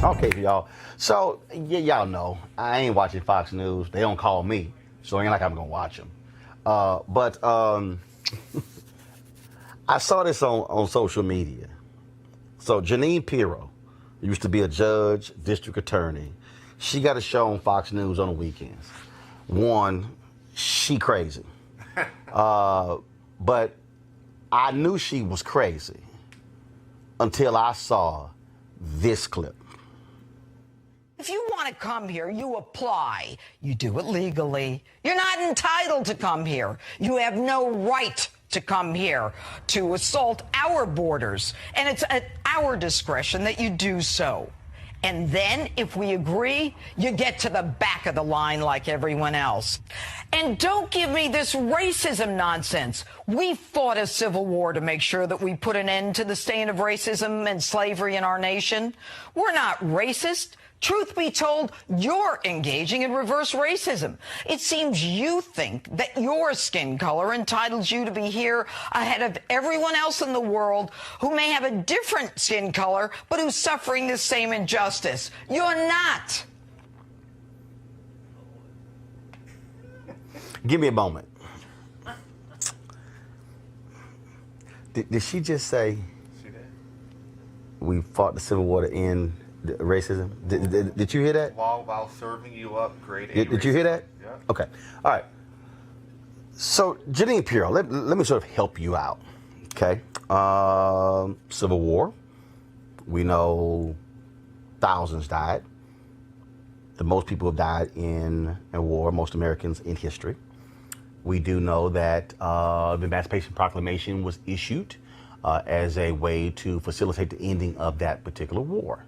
Okay, y'all. So, yeah, y'all know, I ain't watching Fox News. They don't call me, so it ain't like I'm going to watch them. But I saw this on social media. So, Jeanine Pirro used to be a judge, district attorney. She got a show on Fox News on the weekends. One, she crazy. But I knew she was crazy until I saw this clip. If you want to come here, you apply. You do it legally. You're not entitled to come here. You have no right to come here to assault our borders. And it's at our discretion that you do so. And then, if we agree, you get to the back of the line like everyone else. And don't give me this racism nonsense. We fought a civil war to make sure that we put an end to the stain of racism and slavery in our nation. We're not racist. Truth be told, you're engaging in reverse racism. It seems you think that your skin color entitles you to be here ahead of everyone else in the world who may have a different skin color, but who's suffering the same injustice. You're not. Give me a moment. Did she just say we fought the Civil War to end racism? Did you hear that? While serving you up, grade A. Did you hear that? Yeah. Okay. All right. So, Jeanine Pirro, let me sort of help you out. Okay. Civil War. We know thousands died. The most people have died in a war, most Americans in history. We do know that the Emancipation Proclamation was issued as a way to facilitate the ending of that particular war.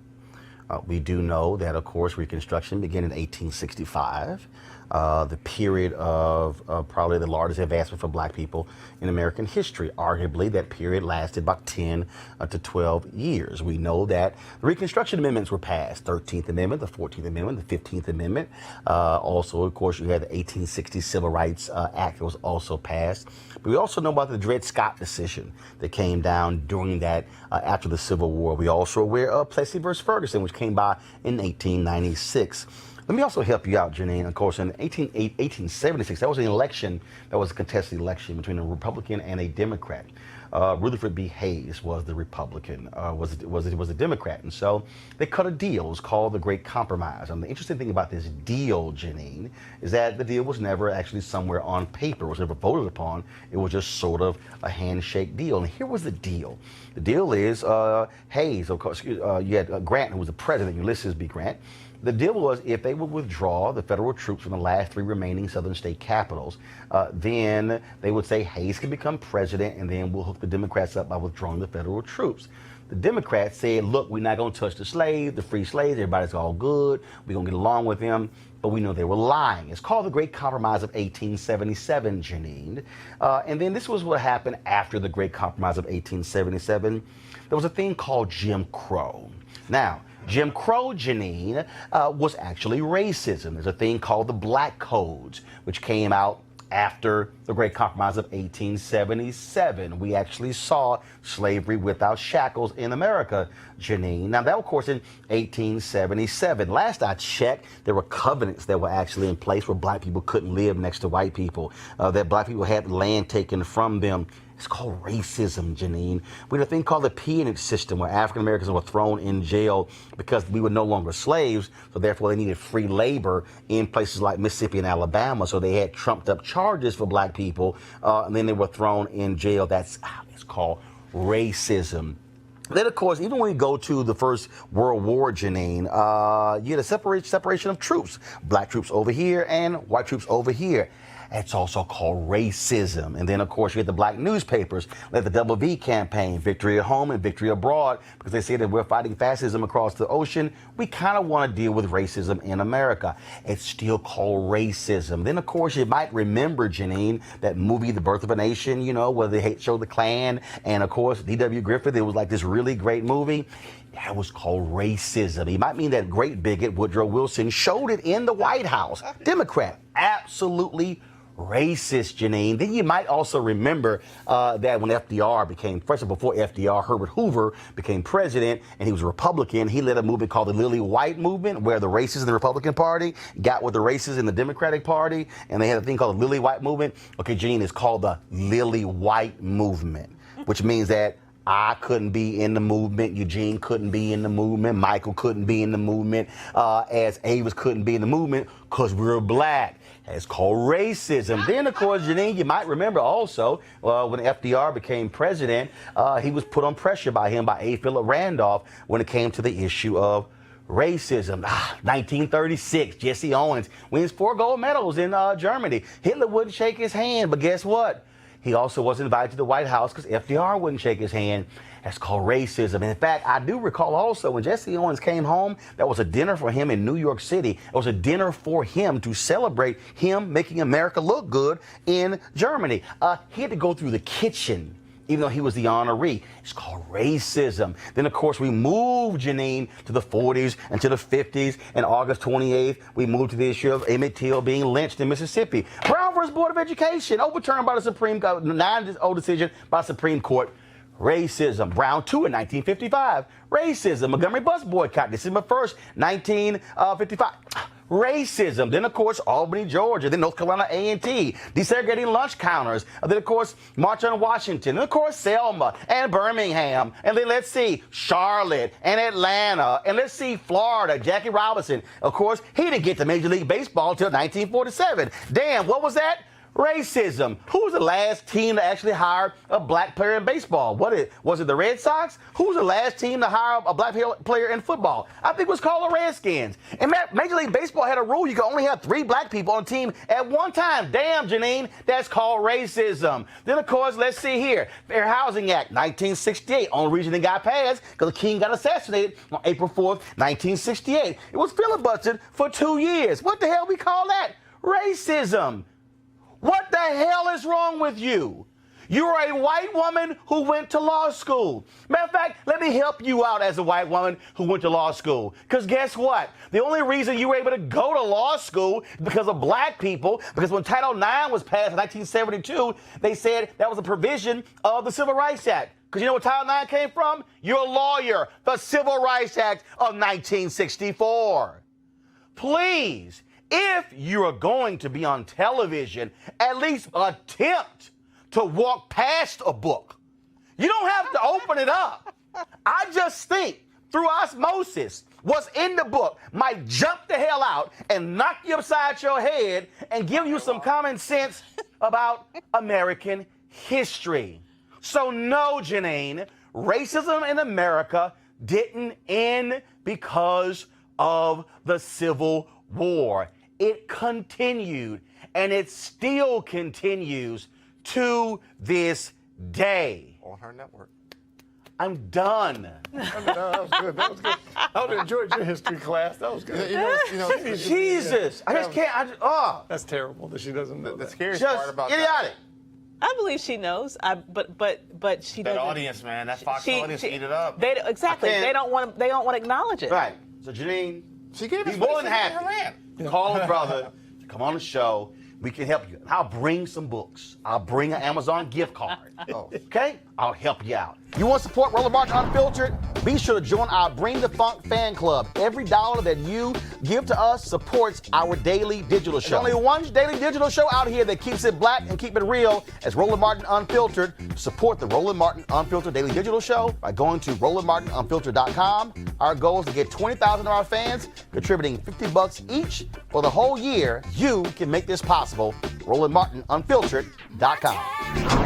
We do know that, of course, Reconstruction began in 1865, the period of probably the largest advancement for black people in American history. Arguably, that period lasted about 10 to 12 years. We know that the Reconstruction Amendments were passed, 13th Amendment, the 14th Amendment, the 15th Amendment. Also, of course, you had the 1860 Civil Rights Act that was also passed. But we also know about the Dred Scott decision that came down during that, after the Civil War. We also are aware of Plessy versus Ferguson, which came by in 1896. Let me also help you out, Jeanine. Of course, in 1876, that was an election, that was a contested election between a Republican and a Democrat. Rutherford B. Hayes was the Republican, was a Democrat. And so they cut a deal. It was called the Great Compromise. And the interesting thing about this deal, Jeanine, is that the deal was never actually somewhere on paper. It was never voted upon. It was just sort of a handshake deal. And here was the deal. The deal is Hayes, of course, you had Grant, who was the president, Ulysses B. Grant. The deal was if they would withdraw the federal troops from the last three remaining southern state capitals, then they would say Hayes can become president, and then we'll hook the Democrats up by withdrawing the federal troops. The Democrats said, look, we're not going to touch the slaves, the free slaves, everybody's all good, we're going to get along with them. But we know they were lying. It's called the Great Compromise of 1877, Jeanine. And then this was what happened after the Great Compromise of 1877. There was a thing called Jim Crow. Now, Jim Crow, Jeanine, was actually racism. There's a thing called the Black Codes, which came out after the Great Compromise of 1877. We actually saw slavery without shackles in America, Jeanine. Now, that, of course, in 1877. Last I checked, there were covenants that were actually in place where black people couldn't live next to white people, that black people had land taken from them. It's called racism, Jeanine. We had a thing called the peonage system where African Americans were thrown in jail because we were no longer slaves, so therefore they needed free labor in places like Mississippi and Alabama, so they had trumped up charges for black people, and then they were thrown in jail. It's called racism. Then, of course, even when you go to the First World War, Jeanine, you had a separation of troops. Black troops over here and white troops over here. It's also called racism. And then, of course, you had the black newspapers, like the Double V campaign, Victory at Home and Victory Abroad, because they say that we're fighting fascism across the ocean. We kind of want to deal with racism in America. It's still called racism. Then, of course, you might remember, Jeanine, that movie, The Birth of a Nation, you know, where they showed the Klan. And, of course, D.W. Griffith, it was like this really great movie. That was called racism. He might mean that great bigot Woodrow Wilson showed it in the White House. Democrat, absolutely racist, Jeanine. Then you might also remember that when FDR became, first of all, before FDR, Herbert Hoover became president, and he was a Republican, he led a movement called the Lily White Movement, where the racists in the Republican Party got with the racists in the Democratic Party, and they had a thing called the Lily White Movement. Okay, Jeanine, it's called the Lily White Movement, which means that I couldn't be in the movement, Eugene couldn't be in the movement, Michael couldn't be in the movement, as Avis couldn't be in the movement because we were black. It's called racism. Then, of course, Jeanine, you might remember also when FDR became president, he was put on pressure by A. Philip Randolph when it came to the issue of racism. 1936, Jesse Owens wins 4 gold medals in Germany. Hitler wouldn't shake his hand, but guess what? He also wasn't invited to the White House because FDR wouldn't shake his hand. That's called racism. And in fact, I do recall also when Jesse Owens came home, there was a dinner for him in New York City. It was a dinner for him to celebrate him making America look good in Germany. He had to go through the kitchen, even though he was the honoree. It's called racism. Then, of course, we moved, Jeanine, to the 40s and to the 50s. And August 28th, we moved to the issue of Emmett Till being lynched in Mississippi. Brown versus Board of Education, overturned by the Supreme Court, 9-0 decision by the Supreme Court. Racism. Brown 2 in 1955. Racism. Montgomery bus boycott, December 1st, 1955. Racism. Then, of course, Albany, Georgia. Then North Carolina A&T. Desegregating lunch counters. Then, of course, March on Washington. And, of course, Selma and Birmingham. And then let's see, Charlotte and Atlanta. And let's see, Florida, Jackie Robinson. Of course, he didn't get to Major League Baseball until 1947. Damn, what was that? Racism. Who was the last team to actually hire a black player in baseball? Was it the Red Sox? Who was the last team to hire a black player in football? I think it was called the Redskins. And Major League Baseball had a rule you could only have 3 black people on a team at one time. Damn, Jeanine, that's called racism. Then, of course, let's see here. Fair Housing Act, 1968. Only reason it got passed because the king got assassinated on April 4th, 1968. It was filibustered for 2 years. What the hell we call that? Racism. What the hell is wrong with you? You're a white woman who went to law school. Matter of fact, let me help you out as a white woman who went to law school. Because guess what? The only reason you were able to go to law school is because of black people. Because when Title IX was passed in 1972, they said that was a provision of the Civil Rights Act. Because you know where Title IX came from? You're a lawyer. The Civil Rights Act of 1964. Please. If you are going to be on television, at least attempt to walk past a book. You don't have to open it up. I just think through osmosis, what's in the book might jump the hell out and knock you upside your head and give you some common sense about American history. So no, Jeanine, racism in America didn't end because of the Civil War. It continued, and it still continues to this day. On her network. I'm done. That was good. That was good. I would have enjoyed your history class. That was good. Jesus. I just can't. That's terrible that she doesn't know The that. scariest part Just about idiotic. I believe she knows. But she that doesn't. audience, man, that Fox audience eat it up. Exactly. I can't- They don't want to acknowledge it. Right. So, Jeanine, She gave be us more than basically her happy. land. Call a brother to come on the show. We can help you. I'll bring some books. I'll bring an Amazon gift card. Okay? I'll help you out. You want to support Roland Martin Unfiltered? Be sure to join our Bring the Funk fan club. Every dollar that you give to us supports our daily digital show. There's only one daily digital show out here that keeps it black and keep it real as Roland Martin Unfiltered. Support the Roland Martin Unfiltered daily digital show by going to RolandMartinUnfiltered.com. Our goal is to get 20,000 of our fans contributing $50 each for the whole year. You can make this possible. RolandMartinUnfiltered.com.